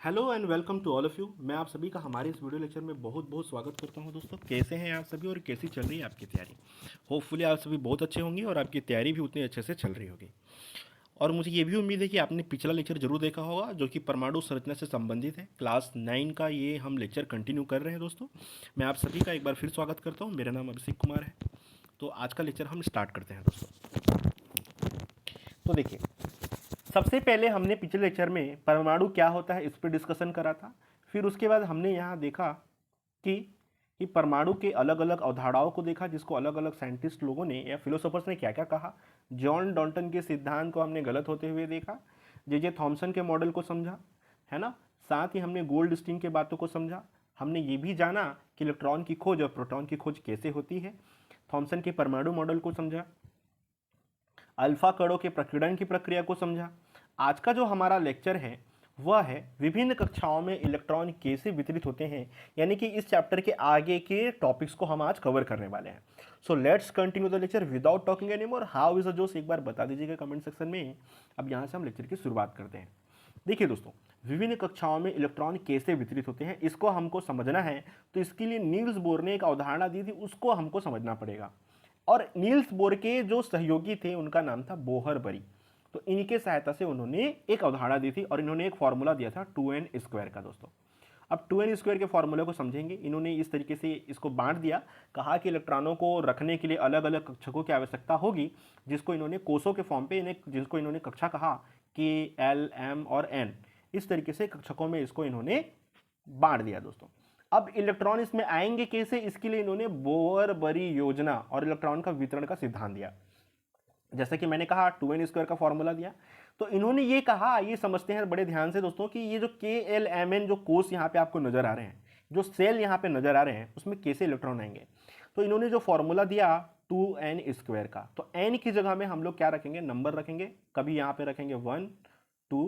Hello and welcome to all of you. मैं आप सभी का हमारे इस वीडियो लेक्चर में बहुत बहुत स्वागत करता हूं। दोस्तों, कैसे हैं आप सभी और कैसी चल रही है आपकी तैयारी। होपफुली आप सभी बहुत अच्छे होंगे और आपकी तैयारी भी उतनी अच्छे से चल रही होगी। और मुझे ये भी उम्मीद है कि आपने पिछला लेक्चर जरूर देखा होगा जो कि परमाणु संरचना से संबंधित है। क्लास 9 का ये हम लेक्चर कंटिन्यू कर रहे हैं। दोस्तों, मैं आप सभी का एक बार फिर स्वागत करता हूँ। मेरा नाम अभिषेक कुमार है। तो आज का लेक्चर हम स्टार्ट करते हैं। दोस्तों, तो देखिए, सबसे पहले हमने पिछले लेक्चर में परमाणु क्या होता है इस पर डिस्कशन करा था। फिर उसके बाद हमने यहाँ देखा कि कि परमाणु के अलग अलग अवधारणाओं को देखा, जिसको अलग अलग साइंटिस्ट लोगों ने या फिलोसोफर्स ने क्या क्या कहा। जॉन डॉल्टन के सिद्धांत को हमने गलत होते हुए देखा। जे थॉमसन के मॉडल को समझा, है ना। साथ ही हमने गोल्डस्टीन के बातों को समझा। हमने ये भी जाना कि इलेक्ट्रॉन की खोज और प्रोटॉन की खोज कैसे होती है। थॉमसन के परमाणु मॉडल को समझा। अल्फा कणों के प्रकीर्णन की प्रक्रिया को समझा। आज का जो हमारा लेक्चर है वह है विभिन्न कक्षाओं में इलेक्ट्रॉन कैसे वितरित होते हैं, यानी कि इस चैप्टर के आगे के टॉपिक्स को हम आज कवर करने वाले हैं। So let's continue the lecture without talking any more. How is the जोश, एक बार बता दीजिएगा कमेंट सेक्शन में। अब यहाँ से हम लेक्चर की शुरुआत करते हैं। देखिए दोस्तों, विभिन्न कक्षाओं में इलेक्ट्रॉन कैसे वितरित होते हैं इसको हमको समझना है। तो इसके लिए नील्स बोर ने एक अवधारणा दी थी, उसको हमको समझना पड़ेगा। और नील्स बोर के जो सहयोगी थे उनका नाम था बोहरबरी। तो इनके सहायता से उन्होंने एक अवधारणा दी थी और इन्होंने एक फॉर्मूला दिया था 2n² का। दोस्तों, अब 2n² के फॉर्मूले को समझेंगे। इन्होंने इस तरीके से इसको बांट दिया, कहा कि इलेक्ट्रॉनों को रखने के लिए अलग अलग कक्षकों की आवश्यकता होगी, जिसको इन्होंने कोषों के फॉर्म पे जिसको इन्होंने कक्षा कहा कि एल, एम और एन। इस तरीके से कक्षकों में इसको इन्होंने बांट दिया। दोस्तों, अब इलेक्ट्रॉन इसमें आएंगे कैसे, इसके लिए इन्होंने बोहरबरी योजना और इलेक्ट्रॉन का वितरण का सिद्धांत दिया। जैसे कि मैंने कहा 2n² का फॉर्मूला दिया। तो इन्होंने ये कहा, ये समझते हैं बड़े ध्यान से दोस्तों, कि ये जो KLMN जो कोष यहाँ पे आपको नजर आ रहे हैं, जो सेल यहाँ पे नजर आ रहे हैं, उसमें कैसे इलेक्ट्रॉन आएंगे। तो इन्होंने जो फॉर्मूला दिया 2n² का, तो n की जगह में हम लोग क्या रखेंगे, नंबर रखेंगे। कभी यहाँ पे रखेंगे 1 2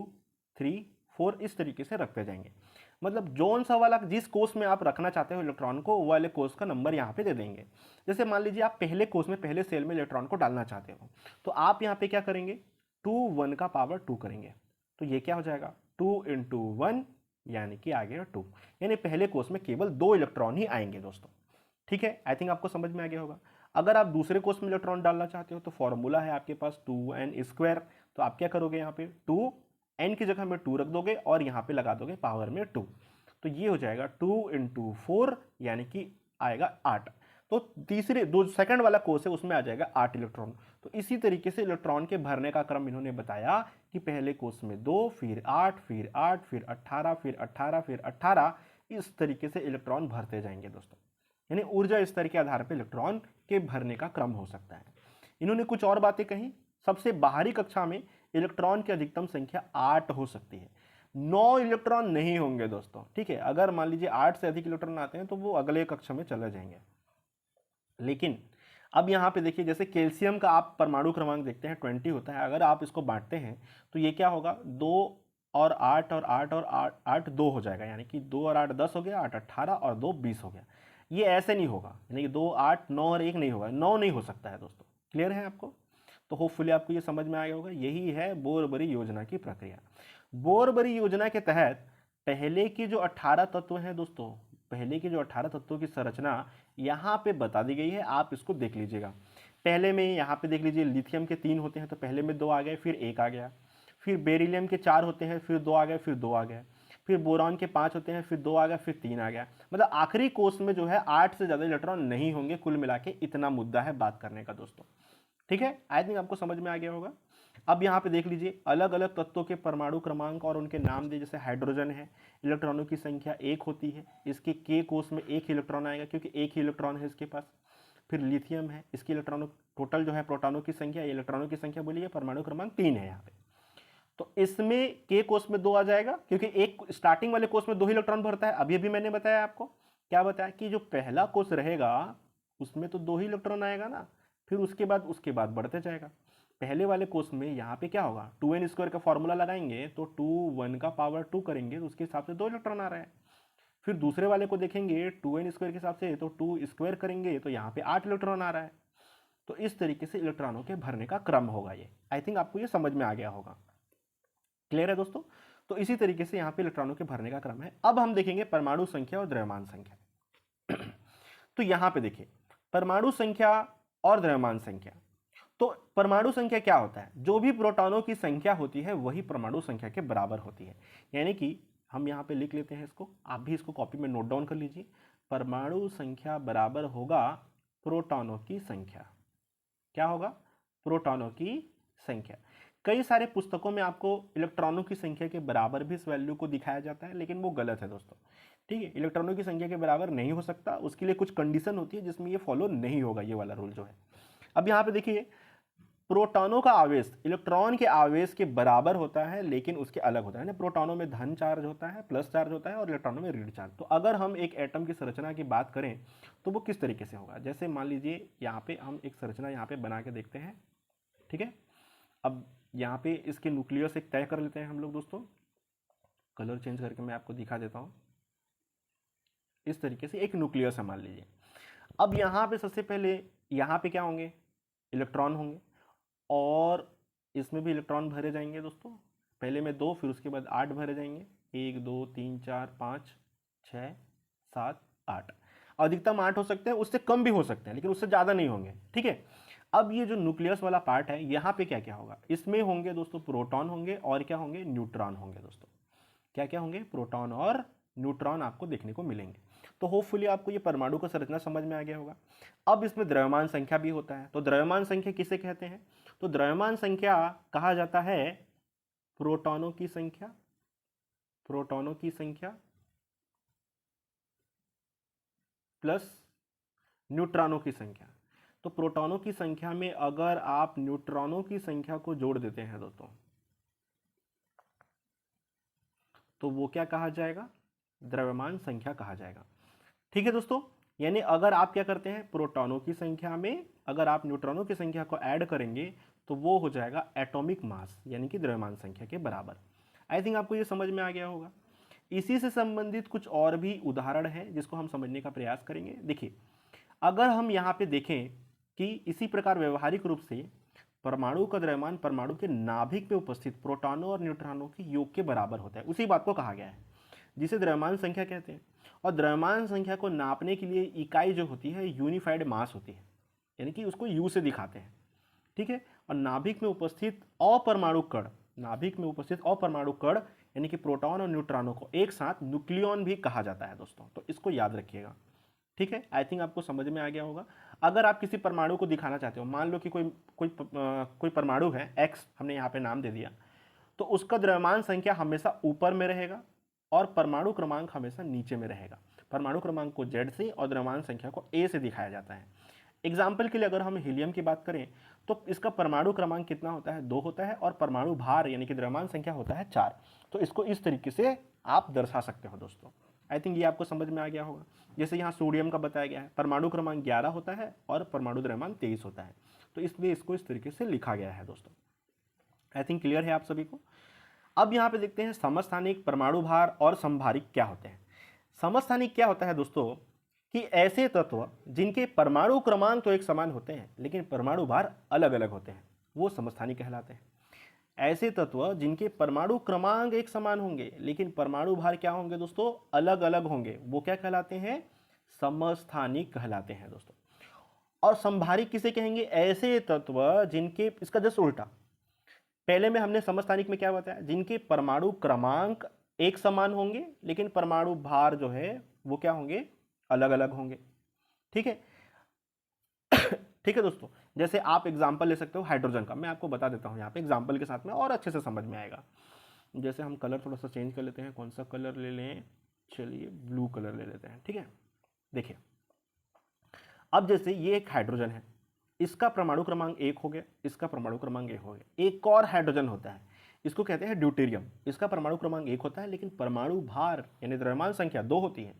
3 4, इस तरीके से रखते जाएंगे। मतलब जोन सा वाला जिस कोष में आप रखना चाहते हो इलेक्ट्रॉन को, वो वाले कोष का नंबर यहाँ पे दे देंगे। जैसे मान लीजिए आप पहले कोष में, पहले सेल में इलेक्ट्रॉन को डालना चाहते हो, तो आप यहाँ पे क्या करेंगे, 2 1 का पावर 2 करेंगे। तो ये क्या हो जाएगा, 2 × 1 यानी कि आ गया 2। यानी पहले कोष में केवल 2 इलेक्ट्रॉन ही आएंगे। दोस्तों, ठीक है, आई थिंक आपको समझ में आ गया होगा। अगर आप दूसरे कोष में इलेक्ट्रॉन डालना चाहते हो तो फॉर्मूला है आपके पास 2n²। तो आप क्या करोगे, यहाँ पे 2 n की जगह में 2 रख दोगे और यहाँ पे लगा दोगे पावर में 2। तो ये हो जाएगा 2 × 4 यानी कि आएगा 8। तो तीसरे दो सेकंड वाला कोर्स है उसमें आ जाएगा 8 इलेक्ट्रॉन। तो इसी तरीके से इलेक्ट्रॉन के भरने का क्रम इन्होंने बताया कि पहले कोर्स में 2, फिर 8, फिर 8, फिर 18, फिर 18, फिर 18, इस तरीके से इलेक्ट्रॉन भरते जाएंगे। दोस्तों, यानी ऊर्जा स्तर के आधार पर इलेक्ट्रॉन के भरने का क्रम हो सकता है। इन्होंने कुछ और बातें कही। सबसे बाहरी कक्षा में इलेक्ट्रॉन की अधिकतम संख्या 8 हो सकती है, 9 इलेक्ट्रॉन नहीं होंगे। दोस्तों, ठीक है, अगर मान लीजिए 8 से अधिक इलेक्ट्रॉन आते हैं तो वो अगले कक्षा में चले जाएंगे। लेकिन अब यहाँ पे देखिए, जैसे कैल्शियम का आप परमाणु क्रमांक देखते हैं 20 होता है। अगर आप इसको बांटते हैं तो ये क्या होगा, 2 और 8 और 8 और 8 8 2 हो जाएगा। यानी कि 2 और 8 10 हो गया, 8 18 और 2 20 हो गया। ये ऐसे नहीं होगा, यानी कि 2 8 9 और 1 नहीं होगा, 9 नहीं हो सकता है। दोस्तों, क्लियर है आपको। तो होपफुली आपको ये समझ में आ गया होगा। यही है बोरबरी योजना की प्रक्रिया। बोरबरी योजना के तहत पहले की जो 18 तत्व हैं दोस्तों, पहले के जो 18 तत्वों की संरचना यहाँ पे बता दी गई है। आप इसको देख लीजिएगा। पहले में यहाँ पे देख लीजिए, लिथियम के 3 होते हैं तो पहले में 2 आ गए, फिर 1 आ गया। फिर बेरिलियम के 4 होते हैं, फिर 2 आ गए, फिर 2 आ गए। फिर बोरॉन के 5 होते हैं, फिर 2 आ गया, फिर 3 आ गया। मतलब आखिरी कोष में जो है 8 से ज़्यादा इलेक्ट्रॉन नहीं होंगे। कुल मिला के इतना मुद्दा है बात करने का। दोस्तों, ठीक है, आई थिंक आपको समझ में आ गया होगा। अब यहाँ पे देख लीजिए, अलग अलग तत्वों के परमाणु क्रमांक और उनके नाम दे। जैसे हाइड्रोजन है, इलेक्ट्रॉनों की संख्या 1 होती है, इसके K कोष में 1 इलेक्ट्रॉन आएगा क्योंकि 1 ही इलेक्ट्रॉन है इसके पास। फिर लिथियम है, इसकी इलेक्ट्रॉनों टोटल जो है प्रोटॉनों की संख्या, इलेक्ट्रॉनों की संख्या बोलिए, परमाणु क्रमांक 3 है यहाँ पे। तो इसमें K कोष में 2 आ जाएगा क्योंकि एक स्टार्टिंग वाले कोष में 2 ही इलेक्ट्रॉन भरता है। अभी अभी मैंने बताया आपको, क्या बताया कि जो पहला कोष रहेगा उसमें तो 2 ही इलेक्ट्रॉन आएगा ना, फिर उसके बाद बढ़ते जाएगा। पहले वाले कोष में यहाँ पे क्या होगा, 2n² का फॉर्मूला लगाएंगे तो 2 1 का पावर 2 करेंगे तो उसके हिसाब से 2 इलेक्ट्रॉन आ रहा है। फिर दूसरे वाले को देखेंगे 2n² के हिसाब से, तो 2 करेंगे तो यहाँ पे 8 इलेक्ट्रॉन आ रहा है। तो इस तरीके से इलेक्ट्रॉनों के भरने का क्रम होगा ये। आई थिंक आपको ये समझ में आ गया होगा। क्लियर है दोस्तों। तो इसी तरीके से यहाँ पे इलेक्ट्रॉनों के भरने का क्रम है। अब हम देखेंगे परमाणु संख्या और द्रव्यमान संख्या। तो यहाँ पे देखिए परमाणु संख्या और द्रव्यमान संख्या। तो परमाणु संख्या क्या होता है, जो भी प्रोटॉनों की संख्या होती है वही परमाणु संख्या के बराबर होती है। यानी कि हम यहाँ पे लिख लेते हैं इसको, आप भी इसको कॉपी में नोट डाउन कर लीजिए। परमाणु संख्या बराबर होगा प्रोटॉनों की संख्या। क्या होगा? प्रोटॉनों की संख्या। कई सारे पुस्तकों में आपको इलेक्ट्रॉनों की संख्या के बराबर भी इस वैल्यू को दिखाया जाता है, लेकिन वो गलत है दोस्तों। ठीक है, इलेक्ट्रॉनों की संख्या के बराबर नहीं हो सकता, उसके लिए कुछ कंडीशन होती है जिसमें ये फॉलो नहीं होगा, ये वाला रूल जो है। अब यहाँ पे देखिए प्रोटॉनों का आवेश इलेक्ट्रॉन के आवेश के बराबर होता है, लेकिन उसके अलग होता है ना। प्रोटॉनों में धन चार्ज होता है, प्लस चार्ज होता है, और इलेक्ट्रॉनों में ऋण चार्ज। तो अगर हम एक एटम की संरचना की बात करें तो वो किस तरीके से होगा, जैसे मान लीजिए यहाँ पे हम एक संरचना यहाँ पे बना के देखते हैं। ठीक है, अब यहाँ पे इसके न्यूक्लियस एक तय कर लेते हैं हम लोग दोस्तों। कलर चेंज करके मैं आपको दिखा देता हूँ। इस तरीके से एक न्यूक्लियस है मान लीजिए। अब यहाँ पे सबसे पहले यहाँ पे क्या होंगे, इलेक्ट्रॉन होंगे, और इसमें भी इलेक्ट्रॉन भरे जाएंगे दोस्तों। पहले में 2, फिर उसके बाद 8 भरे जाएंगे। 1 2 3 4 5 6 7 8। अधिकतम 8 हो सकते हैं, उससे कम भी हो सकते हैं, लेकिन उससे ज़्यादा नहीं होंगे। ठीक है, अब ये जो न्यूक्लियस वाला पार्ट है यहाँ पे क्या क्या होगा, इसमें होंगे दोस्तों प्रोटॉन होंगे, और क्या होंगे, न्यूट्रॉन होंगे दोस्तों। क्या क्या होंगे, प्रोटॉन और न्यूट्रॉन आपको देखने को मिलेंगे। तो होपफुली आपको ये परमाणु का संरचना समझ में आ गया होगा। अब इसमें द्रव्यमान संख्या भी होता है। तो द्रव्यमान संख्या किसे कहते हैं, तो द्रव्यमान संख्या कहा जाता है प्रोटॉनों की संख्या, प्रोटॉनों की संख्या प्लस न्यूट्रॉनों की संख्या। तो प्रोटॉनों की संख्या में अगर आप न्यूट्रॉनों की संख्या को जोड़ देते हैं दोस्तों, तो वो क्या कहा जाएगा, द्रव्यमान संख्या कहा जाएगा। ठीक है दोस्तों, यानी अगर आप क्या करते हैं, प्रोटॉनों की संख्या में अगर आप न्यूट्रॉनों की संख्या को ऐड करेंगे तो वो हो जाएगा एटॉमिक मास, यानी कि द्रव्यमान संख्या के बराबर। आई थिंक आपको ये समझ में आ गया होगा। इसी से संबंधित कुछ और भी उदाहरण है जिसको हम समझने का प्रयास करेंगे। देखिए अगर हम यहाँ पे देखें कि इसी प्रकार व्यवहारिक रूप से परमाणु का द्रव्यमान परमाणु के नाभिक में उपस्थित प्रोटॉनों और न्यूट्रॉनों के योग के बराबर होता है, उसी बात को कहा गया है, जिसे द्रव्यमान संख्या कहते हैं। और द्रव्यमान संख्या को नापने के लिए इकाई जो होती है यूनिफाइड मास होती है, यानी कि उसको यू से दिखाते हैं। ठीक है, और नाभिक में उपस्थित अपरमाणु कण, नाभिक में उपस्थित अपरमाणु कण यानी कि प्रोटॉन और न्यूट्रॉनों को एक साथ न्यूक्लियॉन भी कहा जाता है दोस्तों। तो इसको याद रखिएगा। ठीक है, आई थिंक आपको समझ में आ गया होगा। अगर आप किसी परमाणु को दिखाना चाहते हो, मान लो कि कोई परमाणु है एक्स, हमने यहाँ पे नाम दे दिया, तो उसका द्रव्यमान संख्या हमेशा ऊपर में रहेगा और परमाणु क्रमांक हमेशा नीचे में रहेगा। परमाणु क्रमांक को जेड से और द्रव्यमान संख्या को ए से दिखाया जाता है। एग्जाम्पल के लिए अगर हम हीलियम की बात करें तो इसका परमाणु क्रमांक कितना होता है, 2 होता है, और परमाणु भार यानी कि द्रव्यमान संख्या होता है 4। तो इसको इस तरीके से आप दर्शा सकते हो दोस्तों। आई थिंक ये आपको समझ में आ गया होगा। जैसे यहाँ सोडियम का बताया गया है, परमाणु क्रमांक 11 होता है और परमाणु द्रव्यमान 23 होता है, तो इसलिए इसको इस तरीके से लिखा गया है दोस्तों। आई थिंक क्लियर है आप सभी को। अब यहाँ पे देखते हैं समस्थानिक, परमाणु भार और समभारिक क्या होते हैं। समस्थानिक क्या होता है दोस्तों, कि ऐसे तत्व जिनके परमाणु क्रमांक तो एक समान होते हैं लेकिन परमाणु भार अलग अलग होते हैं, वो समस्थानिक कहलाते हैं। ऐसे तत्व जिनके परमाणु क्रमांक एक समान होंगे लेकिन परमाणु भार क्या होंगे दोस्तों, अलग अलग होंगे, वो क्या कहलाते हैं, समस्थानिक कहलाते हैं दोस्तों। और समभारिक किसे कहेंगे, ऐसे तत्व जिनके, इसका जस्ट उल्टा, पहले में हमने समस्थानिक में क्या बताया, जिनके परमाणु क्रमांक एक समान होंगे लेकिन परमाणु भार जो है वो क्या होंगे, अलग अलग होंगे। ठीक है ठीक है दोस्तों, जैसे आप एग्जांपल ले सकते हो हाइड्रोजन का, मैं आपको बता देता हूं यहाँ पे एग्जांपल के साथ में और अच्छे से समझ में आएगा। जैसे हम कलर थोड़ा सा चेंज कर लेते हैं, कौन सा कलर ले लें, चलिए ब्लू कलर ले लेते हैं। ठीक है, देखिए अब जैसे ये एक हाइड्रोजन है, इसका परमाणु क्रमांक 1 हो गया, इसका परमाणु क्रमांक 1 हो गया। एक और हाइड्रोजन होता है, इसको कहते हैं ड्यूटेरियम, इसका परमाणु क्रमांक 1 होता है लेकिन परमाणु भार यानी द्रव्यमान संख्या 2 होती है।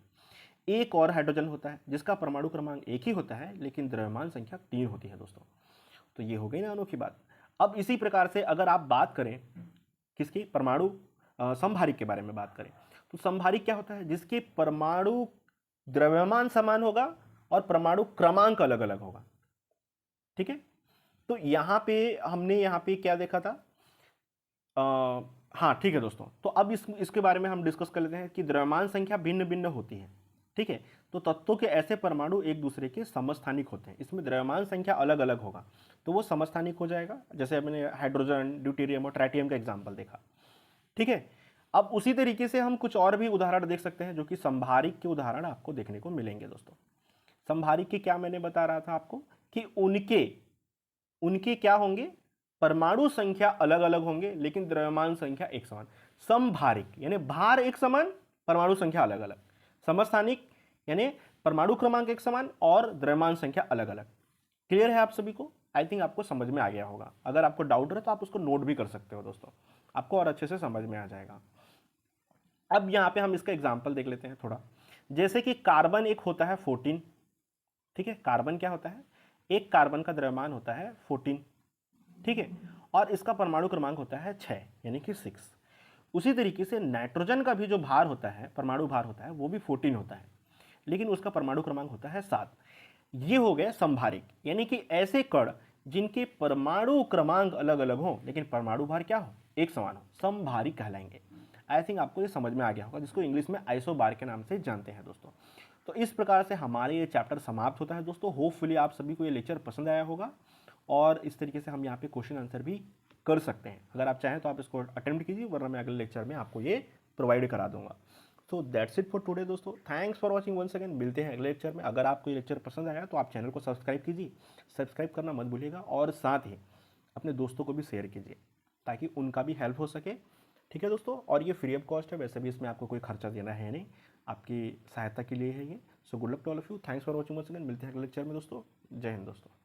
एक और हाइड्रोजन होता है जिसका परमाणु क्रमांक 1 ही होता है लेकिन द्रव्यमान संख्या 3 होती है दोस्तों। तो ये हो गई ना अनोखी बात। अब इसी प्रकार से अगर आप बात करें किसकी, परमाणु समभारिक के बारे में बात करें, तो समभारिक क्या होता है, जिसके परमाणु द्रव्यमान समान होगा और परमाणु क्रमांक अलग अलग होगा। ठीक है, तो यहाँ पे हमने यहाँ पे क्या देखा था, हाँ ठीक है दोस्तों, तो अब इसके बारे में हम डिस्कस कर लेते हैं कि द्रव्यमान संख्या भिन्न भिन्न होती है। ठीक है, तो तत्वों के ऐसे परमाणु एक दूसरे के समस्थानिक होते हैं, इसमें द्रव्यमान संख्या अलग अलग होगा तो वो समस्थानिक हो जाएगा, जैसे हमने हाइड्रोजन, ड्यूटेरियम और ट्राइटियम का एग्जाम्पल देखा। ठीक है, अब उसी तरीके से हम कुछ और भी उदाहरण देख सकते हैं जो कि संभारिक के उदाहरण आपको देखने को मिलेंगे दोस्तों। संभारिक के क्या मैंने बता रहा था आपको कि उनके उनके क्या होंगे, परमाणु संख्या अलग अलग होंगे लेकिन द्रव्यमान संख्या एक समान। समभारिक यानी भार एक समान, परमाणु संख्या अलग अलग। समस्थानिक यानी परमाणु क्रमांक एक समान और द्रव्यमान संख्या अलग अलग। क्लियर है आप सभी को? आई थिंक आपको समझ में आ गया होगा। अगर आपको डाउट है तो आप उसको नोट भी कर सकते हो दोस्तों, आपको और अच्छे से समझ में आ जाएगा। अब यहाँ पे हम इसका एग्जाम्पल देख लेते हैं थोड़ा। जैसे कि कार्बन एक होता है 14। ठीक है, कार्बन क्या होता है, एक कार्बन का द्रव्यमान होता है 14। ठीक है, और इसका परमाणु क्रमांक होता है 6 यानी कि 6। उसी तरीके से नाइट्रोजन का भी जो भार होता है, परमाणु भार होता है, वो भी 14 होता है लेकिन उसका परमाणु क्रमांक होता है 7। ये हो गए संभारिक, यानी कि ऐसे कण जिनके परमाणु क्रमांक अलग अलग हो लेकिन परमाणु भार क्या हो, एक समान हो, संभारिक कहलाएंगे। आई थिंक आपको ये समझ में आ गया होगा, जिसको इंग्लिश में आइसोबार के नाम से जानते हैं दोस्तों। तो इस प्रकार से हमारे ये चैप्टर समाप्त होता है दोस्तों। होपफुली आप सभी को ये लेक्चर पसंद आया होगा और इस तरीके से हम यहाँ पे क्वेश्चन आंसर भी कर सकते हैं। अगर आप चाहें तो आप इसको अटेम्प्ट कीजिए, वरना मैं अगले लेक्चर में आपको ये प्रोवाइड करा दूंगा। So that's it for today दोस्तों, thanks for watching once again. मिलते हैं अगले लेक्चर में। अगर आपको ये लेक्चर पसंद आया तो आप चैनल को सब्सक्राइब कीजिए, सब्सक्राइब करना मत भूलिएगा और साथ ही अपने दोस्तों को भी शेयर कीजिए ताकि उनका भी हेल्प हो सके। ठीक है दोस्तों, और ये फ्री ऑफ कॉस्ट है, वैसे भी इसमें आपको कोई खर्चा देना है नहीं, आपकी सहायता के लिए है ये। So good luck to all of you, thanks for watching once again. मिलते हैं अगले लेक्चर में दोस्तों। जय हिंद दोस्तों।